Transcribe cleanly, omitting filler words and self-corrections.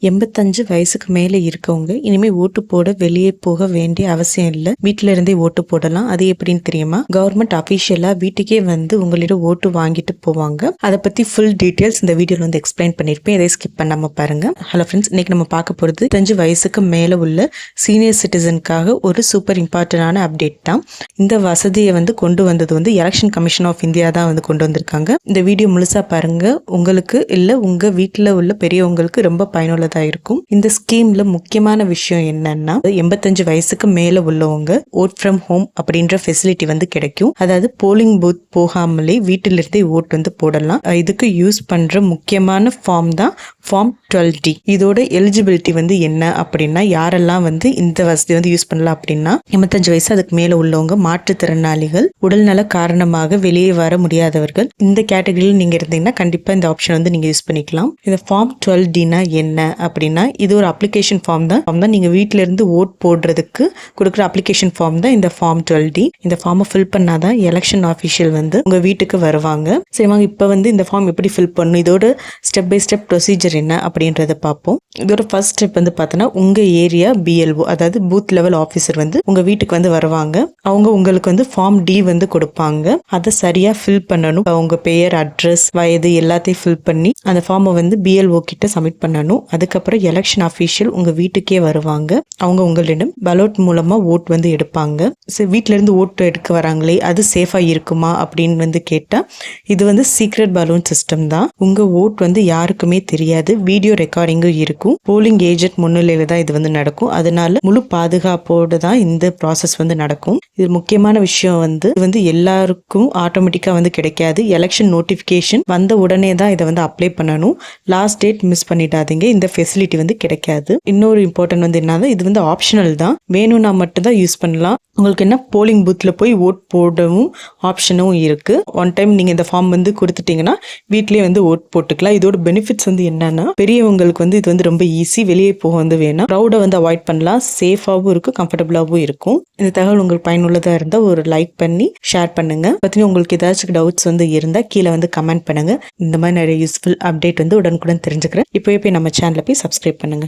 85 வயசுக்கு மேலே இருக்கவங்க இனிமே ஓட்டு போட வெளியே போக வேண்டிய அவசியம் இல்லை. வீட்டில இருந்தே ஓட்டு போடலாம். அது எப்படின்னு தெரியுமா? கவர்மெண்ட் அபிஷியலா வீட்டுக்கே வந்து உங்களிடம் ஓட்டு வாங்கிட்டு போவாங்க. அதை பத்தி ஃபுல் டீடைல்ஸ் இந்த வீடியோல வந்து எக்ஸ்பிளைன் பண்ணிருப்பேன். இதை ஸ்கிப் பண்ணாம பாருங்க. ஹலோ ஃப்ரெண்ட்ஸ், இன்னைக்கு நம்ம பார்க்க போறது 85 வயசுக்கு மேல உள்ள சீனியர் சிட்டிசனுக்காக ஒரு சூப்பர் இம்பார்ட்டன்டான அப்டேட் தான். இந்த வசதியை வந்து கொண்டு வந்தது வந்து எலெக்ஷன் கமிஷன் ஆஃப் இந்தியா தான் வந்து கொண்டு வந்திருக்காங்க. இந்த வீடியோ முழுசா பாருங்க. உங்களுக்கு இல்ல உங்க வீட்டுல உள்ள பெரியவங்களுக்கு ரொம்ப பயனுள்ளதா இருக்கும். இந்த ஸ்கீம்ல முக்கியமான விஷயம் என்னன்னா, 85 வயசுக்கு மேல உள்ளவங்க ஓட் ஃப்ரம் ஹோம் அப்படின்ற ஃபெசிலிட்டி வந்து கிடைக்கும். அதாவது போலிங் பூத் போகாமலே வீட்டிலிருந்தே ஓட் வந்து போடலாம். இதுக்கு யூஸ் பண்ற முக்கியமான ஃபார்ம் தான் ஃபார்ம் 12D. இதோட எலிஜிபிலிட்டி வந்து என்ன அப்படின்னா, யாரெல்லாம் வந்து இந்த வசதி வந்து யூஸ் பண்ணலாம் அப்படின்னா, 85 வயசு அதுக்கு மேல உள்ளவங்க, மாற்றுத்திறனாளிகள், உடல்நல காரணமாக வெளியே வர முடியாதவர்கள். இந்த கேட்டகரியில் நீங்க இருந்தீங்கன்னா கண்டிப்பா இந்த ஆப்ஷன் வந்து நீங்க யூஸ் பண்ணிக்கலாம். இந்த ஃபார்ம் 12Dனா என்ன அப்படின்னா, இது ஒரு அப்ளிகேஷன் ஃபார்ம் தான். நீங்க வீட்டில இருந்து ஓட் போடுறதுக்கு கொடுக்குற அப்ளிகேஷன் ஃபார்ம் தான் இந்த ஃபார்ம் 12D. இந்த ஃபார்மை ஃபில் பண்ணாதான் எலெக்ஷன் ஆஃபீஷியல் வந்து உங்க வீட்டுக்கு வருவாங்க. சரி வாங்க, இப்போ வந்து இந்த ஃபார்ம் எப்படி ஃபில் பண்ணணும், இதோட ஸ்டெப் பை ஸ்டெப் ப்ரொசீஜர் என்ன அப்படின்றத பார்ப்போம். இதோட ஃபர்ஸ்ட் ஸ்டெப் வந்து பார்த்தோன்னா, உங்க ஏரியா BLO, அதாவது பூத் லெவல் ஆஃபீஸர் வந்து உங்க வீட்டுக்கு வந்து வருவாங்க. அவங்க உங்களுக்கு வந்து ஃபார்ம் D வந்து கொடுப்பாங்க. அதை சரியா ஃபில் பண்ணணும். உங்க பெயர், அட்ரஸ், வயது எல்லாத்தையும் ஃபில் பண்ணி அந்த ஃபார்மை வந்து BLO கிட்ட சப்மிட் பண்ணணும். அதுக்கப்புறம் எலெக்ஷன் அஃபீஷியல் உங்க வீட்டுக்கே வருவாங்க. அவங்க உங்களிடம் பலோட் மூலமா ஓட் வந்து எடுப்பாங்க. சரி, வீட்டில இருந்து ஓட்டு எடுக்க வராங்களே, அது சேஃபா இருக்குமா அப்படின்னு வந்து கேட்டா, இது வந்து சீக்ரெட் பலூன் சிஸ்டம் தான். உங்க ஓட் வந்து யாருக்குமே தெரியாது. வீடியோ ரெக்கார்டிங்கும் இருக்கும். போலிங் ஏஜென்ட் முன்னிலையில தான் இது வந்து நடக்கும். அதனால முழு பாதுகாப்போடு தான் இந்த ப்ராசஸ் வந்து நடக்கும். இது முக்கியமான விஷயம் வந்து இது வந்து எல்லாருக்கும் ஆட்டோமேட்டிக்கா வந்து கிடைக்காது. எலெக்ஷன் நோட்டிபிகேஷன் வந்த உடனே தான் இதை வந்து அப்ளை பண்ணணும். லாஸ்ட் டேட் மிஸ் பண்ணிடாதீங்க. இந்த ஃபெசிலிட்டி வந்து கிடைக்காது. இன்னொரு இம்பார்ட்டன்ட் வந்து என்னன்னா, இது வந்து ஆப்ஷனல் தான். வேணும்னா மட்டும் தான் யூஸ் பண்ணலாம். உங்களுக்கு என்ன, போலிங் பூத்ல போய் ஓட் போடவும் ஆப்ஷனும் இருக்கு. ஒன் டைம் நீங்க இந்த ஃபார்ம் வந்து கொடுத்துட்டீங்கன்னா வீட்லயே வந்து ஓட் போட்டுக்கலாம். இதோட பெனிஃபிட்ஸ் வந்து என்னன்னா, பெரியவங்களுக்கு வந்து இது வந்து ரொம்ப ஈஸி. வெளியே போக வந்து வேணாம். க்ரௌடை வந்து அவாய்ட் பண்ணலாம். சேஃபாகவும் இருக்கும், கம்ஃபர்டபுளாகவும் இருக்கும். இந்த தகவல் உங்களுக்கு பயனுள்ளதா இருந்தா ஒரு லைக் பண்ணி ஷேர் பண்ணுங்க. பத்தி உங்களுக்கு ஏதாச்சும் டவுட்ஸ் வந்து இருந்தா கீழே வந்து கமெண்ட் பண்ணுங்க. இந்த மாதிரி நிறைய யூஸ்ஃபுல் அப்டேட் வந்து உடனுக்குடன் தெரிஞ்சுக்கிறேன். இப்போயே போய் நம்ம சேனலை போய் சப்ஸ்கிரைப் பண்ணுங்க.